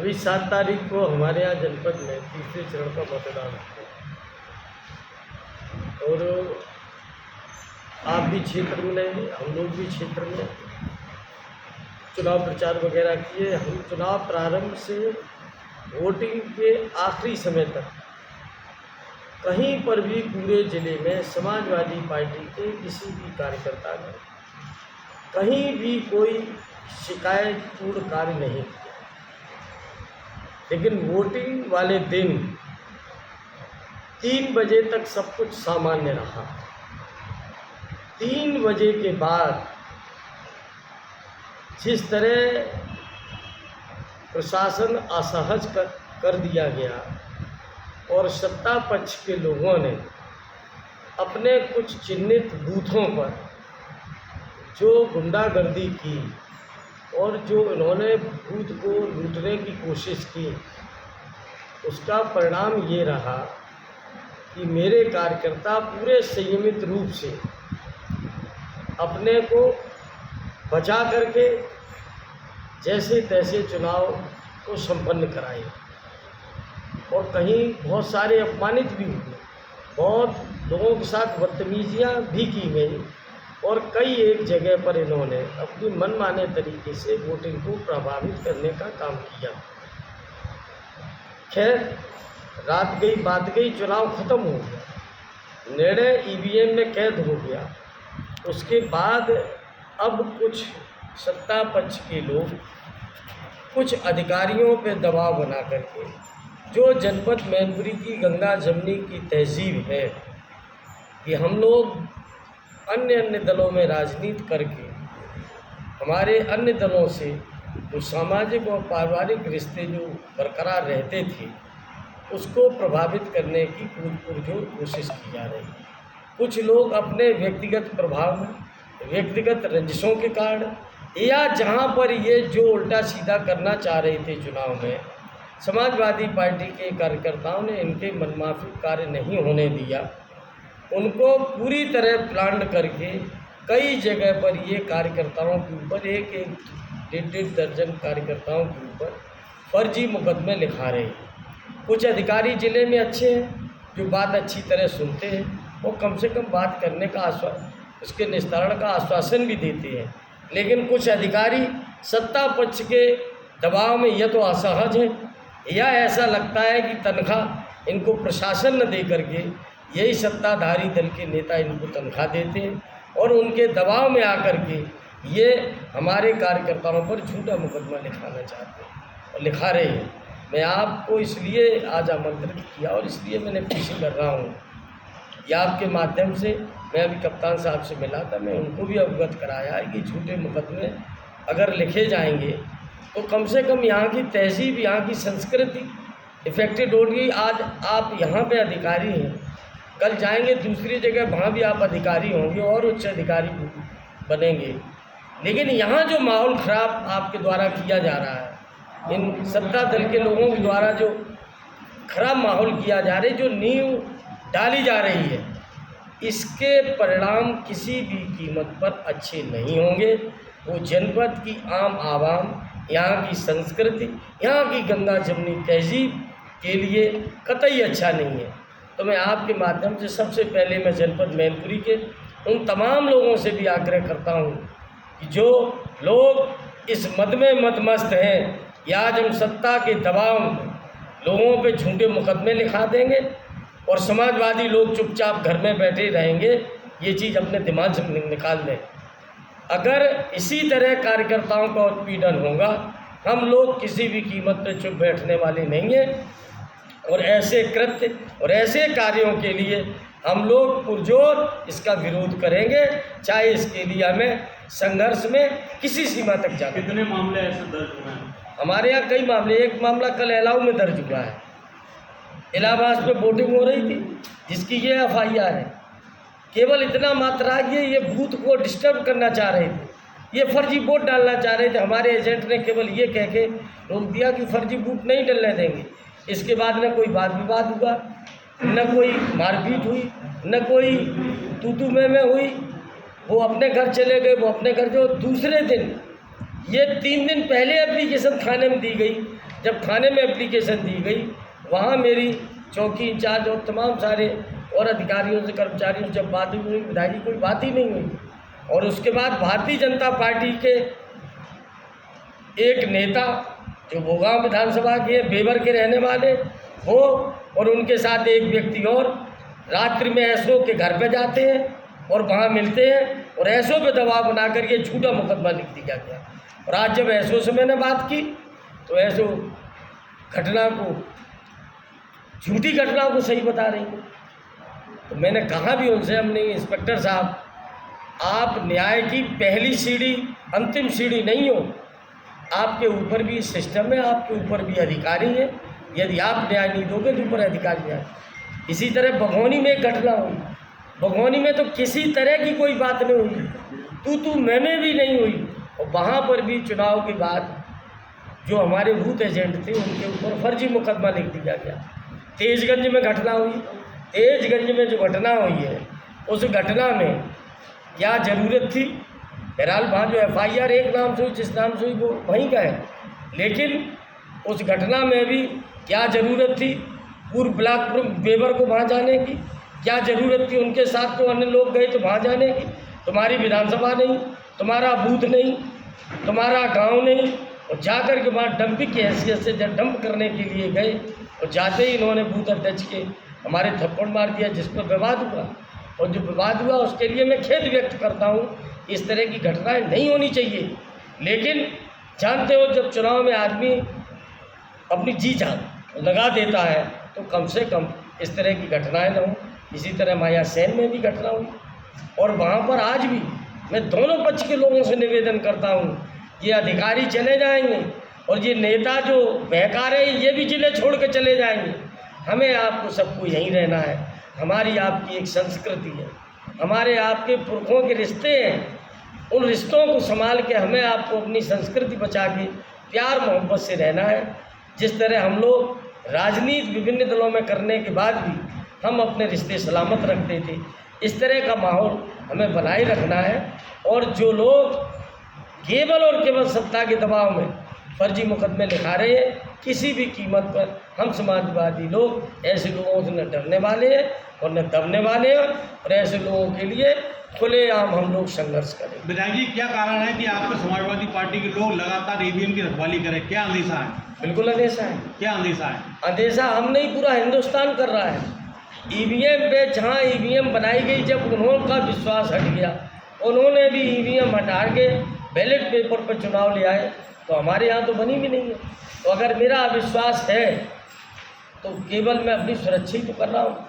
अभी 7 तारीख को हमारे यहाँ जनपद में तीसरे चरण का मतदान है और आप भी क्षेत्र में रहेंगे, हम लोग भी क्षेत्र में चुनाव प्रचार वगैरह किए। हम चुनाव प्रारंभ से वोटिंग के आखिरी समय तक कहीं पर भी पूरे ज़िले में समाजवादी पार्टी के किसी भी कार्यकर्ता ने कहीं भी कोई शिकायतपूर्ण कार्य नहीं किया। लेकिन वोटिंग वाले दिन 3 बजे तक सब कुछ सामान्य रहा। 3 बजे के बाद जिस तरह प्रशासन असहज कर दिया गया और सत्ता पक्ष के लोगों ने अपने कुछ चिन्हित बूथों पर जो गुंडागर्दी की और जो इन्होंने बूथ को लूटने की कोशिश की, उसका परिणाम ये रहा कि मेरे कार्यकर्ता पूरे संयमित रूप से अपने को बचा करके जैसे तैसे चुनाव को संपन्न कराए और कहीं बहुत सारे अपमानित भी हुए, बहुत लोगों के साथ बदतमीजियाँ भी की गई और कई एक जगह पर इन्होंने अपनी मनमाने तरीके से वोटिंग को प्रभावित करने का काम किया। खैर, रात गई बात गई, चुनाव खत्म हो गया, निर्णय ईवीएम में कैद हो गया। उसके बाद अब कुछ सत्ता पक्ष के लोग कुछ अधिकारियों पे दबाव बना करके जो जनपद मैनपुरी की गंगा जमनी की तहजीब है कि हम लोग अन्य दलों में राजनीति करके हमारे अन्य दलों से जो सामाजिक और पारिवारिक रिश्ते जो बरकरार रहते थे उसको प्रभावित करने की पुरजोर कोशिश की जा रही है। कुछ लोग अपने व्यक्तिगत प्रभाव, व्यक्तिगत रंजिशों के कारण या जहां पर ये जो उल्टा सीधा करना चाह रहे थे चुनाव में, समाजवादी पार्टी के कार्यकर्ताओं ने इनके मनमाफिक कार्य नहीं होने दिया। उनको पूरी तरह प्लान करके कई जगह पर ये कार्यकर्ताओं के ऊपर एक 1.5 दर्जन कार्यकर्ताओं के ऊपर फर्जी मुकदमे लिखा रहे हैं। कुछ अधिकारी ज़िले में अच्छे हैं जो बात अच्छी तरह सुनते हैं और कम से कम बात करने का उसके निस्तारण का आश्वासन भी देते हैं, लेकिन कुछ अधिकारी सत्ता पक्ष के दबाव में या तो असहज हैं या ऐसा लगता है कि तनख्वाह इनको प्रशासन न दे करके यही सत्ताधारी दल के नेता इनको तनख्वाह देते हैं और उनके दबाव में आकर के ये हमारे कार्यकर्ताओं पर झूठा मुकदमा लिखाना चाहते हैं और लिखा रहे हैं। मैं आपको इसलिए आज आमंत्रित किया और इसलिए मैंने पेशी कर रहा हूँ या आपके माध्यम से मैं अभी कप्तान साहब से मिला था, मैं उनको भी अवगत कराया है कि झूठे मुकदमे अगर लिखे जाएंगे तो कम से कम यहाँ की तहजीब, यहाँ की संस्कृति इफेक्टेड होगी। आज आप यहाँ पे अधिकारी हैं, कल जाएंगे दूसरी जगह, वहाँ भी आप अधिकारी होंगे और उच्च अधिकारी बनेंगे, लेकिन यहाँ जो माहौल ख़राब आपके द्वारा किया जा रहा है, इन सत्ता दल के लोगों के द्वारा जो खराब माहौल किया जा रहा है, जो नींव डाली जा रही है, इसके परिणाम किसी भी कीमत पर अच्छे नहीं होंगे। वो जनपद की आम आवाम, यहाँ की संस्कृति, यहाँ की गंगा जमनी तहजीब के लिए कतई अच्छा नहीं है। तो मैं आपके माध्यम से सबसे पहले मैं जनपद मैनपुरी के उन तमाम लोगों से भी आग्रह करता हूँ कि जो लोग इस मद में मदमस्त हैं या आज हम सत्ता के दबाव में लोगों पे झूठे मुकदमे लिखा देंगे और समाजवादी लोग चुपचाप घर में बैठे रहेंगे, ये चीज़ अपने दिमाग से निकाल दें। अगर इसी तरह कार्यकर्ताओं का उत्पीड़न होगा, हम लोग किसी भी कीमत पर चुप बैठने वाले नहीं हैं और ऐसे कृत्य और ऐसे कार्यों के लिए हम लोग पुरजोर इसका विरोध करेंगे, चाहे इसके लिए हमें संघर्ष में किसी सीमा तक जाना। कितने मामले ऐसे दर्ज हुए हैं? हमारे यहाँ कई मामले, एक मामला कल एलाऊ में दर्ज हुआ है। इलाहाबाद पे वोटिंग हो रही थी जिसकी ये FIR है। केवल इतना मात्रा ये बूथ को डिस्टर्ब करना चाह रहे थे, ये फर्जी वोट डालना चाह रहे थे। हमारे एजेंट ने केवल ये कह के रोक दिया कि फर्जी वोट नहीं डलने देंगे। इसके बाद न कोई वाद विवाद हुआ, न कोई मारपीट हुई, न कोई तू मैं हुई। वो अपने घर चले गए, वो अपने घर जो दूसरे दिन, ये 3 दिन पहले एप्लीकेशन थाने में दी गई, जब थाने में एप्लीकेशन दी गई, वहाँ मेरी चौकी इंचार्ज और तमाम सारे और अधिकारियों से, कर्मचारियों से जब बात हुई, विधायक जी कोई बात ही नहीं हुई। और उसके बाद भारतीय जनता पार्टी के एक नेता जो भोगांव विधानसभा के बेवर के रहने वाले वो और उनके साथ एक व्यक्ति और रात्रि में एसओ के घर पे जाते हैं और वहाँ मिलते हैं और एसओ पे दबाव बना कर के झूठा मुकदमा लिख दिया गया। और आज जब एसओ से मैंने बात की तो एसओ घटना को, झूठी घटना को सही बता रही है। तो मैंने कहा भी उनसे, हमने इंस्पेक्टर साहब, आप न्याय की पहली सीढ़ी अंतिम सीढ़ी नहीं हो, आपके ऊपर भी सिस्टम है, आपके ऊपर भी अधिकारी है। यदि आप न्याय नहीं दोगे तो ऊपर अधिकारी है। इसी तरह बघौनी में एक घटना हुई, बघौनी में तो किसी तरह की कोई बात नहीं हुई, तू मैंने भी नहीं हुई। और वहाँ पर भी चुनाव के बाद जो हमारे बूथ एजेंट थे उनके ऊपर फर्जी मुकदमा लिख दिया गया। तेजगंज में घटना हुई, तेजगंज में जो घटना हुई है उस घटना में क्या ज़रूरत थी? बहरहाल वहाँ जो FIR एक नाम से हुई, जिस नाम से हुई वो वहीं का है, लेकिन उस घटना में भी क्या ज़रूरत थी पूर्व ब्लॉक प्रमुख बेवर को वहाँ जाने की? क्या ज़रूरत थी उनके साथ तो अन्य लोग गए तो वहाँ जाने की? तुम्हारी विधानसभा नहीं, तुम्हारा बूथ नहीं, तुम्हारा गांव नहीं, और जाकर के वहाँ डंपिंग की हैसियत से जब डंप करने के लिए गए और जाते ही इन्होंने बूथ अध्यक्ष के हमारे थप्पड़ मार दिया, जिस पर विवाद हुआ। और जो विवाद हुआ उसके लिए मैं खेद व्यक्त करता हूँ। इस तरह की घटनाएं नहीं होनी चाहिए, लेकिन जानते हो जब चुनाव में आदमी अपनी जी जान लगा देता है तो कम से कम इस तरह की घटनाएं न हो। इसी तरह माया सेन में भी घटना हुई और वहाँ पर आज भी मैं दोनों पक्ष के लोगों से निवेदन करता हूँ, ये अधिकारी चले जाएंगे और ये नेता जो बहका रहे हैं ये भी जिले छोड़ के चले जाएंगे। हमें आपको सबको यहीं रहना है। हमारी आपकी एक संस्कृति है, हमारे आपके पुरखों के रिश्ते हैं, उन रिश्तों को संभाल के हमें आपको अपनी संस्कृति बचा के प्यार मोहब्बत से रहना है। जिस तरह हम लोग राजनीति विभिन्न दलों में करने के बाद भी हम अपने रिश्ते सलामत रखते थे, इस तरह का माहौल हमें बनाए रखना है। और जो लोग केवल और केवल सत्ता के दबाव में फर्जी मुकदमे लिखा रहे हैं, किसी भी कीमत पर हम समाजवादी लोग ऐसे लोगों से न डरने वाले हैं और न दबने वाले हैं, और ऐसे लोगों के लिए खुलेआम हम लोग संघर्ष करें। विधायक जी, क्या कारण है कि आपके समाजवादी पार्टी के लोग लगातार ईवीएम की रखवाली करें? क्या अंदेशा है? बिल्कुल अंदेशा है। क्या अंदेशा है? अंदेशा हम नहीं, पूरा हिंदुस्तान कर रहा है। ईवीएम पे जहाँ ईवीएम बनाई गई, जब उन्होंने विश्वास हट गया, उन्होंने भी ईवीएम हटा के बैलेट पेपर पर चुनाव ले आए, तो हमारे यहाँ तो बनी भी नहीं है। तो अगर मेरा अविश्वास है तो केवल मैं अपनी सुरक्षा ही तो कर रहा हूँ,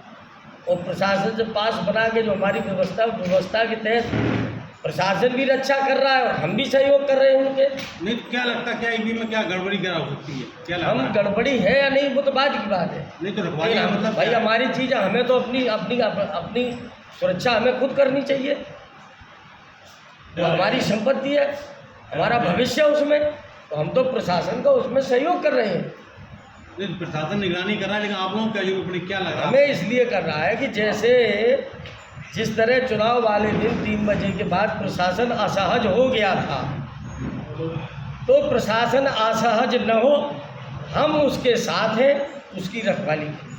और प्रशासन से पास बना के जो हमारी व्यवस्था के तहत प्रशासन भी रक्षा कर रहा है और हम भी सहयोग कर रहे हैं उनके। नहीं तो क्या लगता है, क्या ईवीएम में क्या गड़बड़ी क्या हो सकती है? क्या लगता हम है? गड़बड़ी है या नहीं वो तो बाद की बात है। नहीं तो रखवाली का मतलब भाई क्या है? हमारी चीज़ है, हमें तो अपनी सुरक्षा हमें खुद करनी चाहिए। वो हमारी संपत्ति है, हमारा भविष्य उसमें, तो हम तो प्रशासन का उसमें सहयोग कर रहे हैं। नहीं तो प्रशासन निगरानी कर रहा है, लेकिन आप लोगों का ईवीएम क्या लगा? हमें इसलिए कर रहा है कि जैसे जिस तरह चुनाव वाले दिन 3 बजे के बाद प्रशासन असहज हो गया था, तो प्रशासन असहज न हो, हम उसके साथ हैं, उसकी रखवाली करें।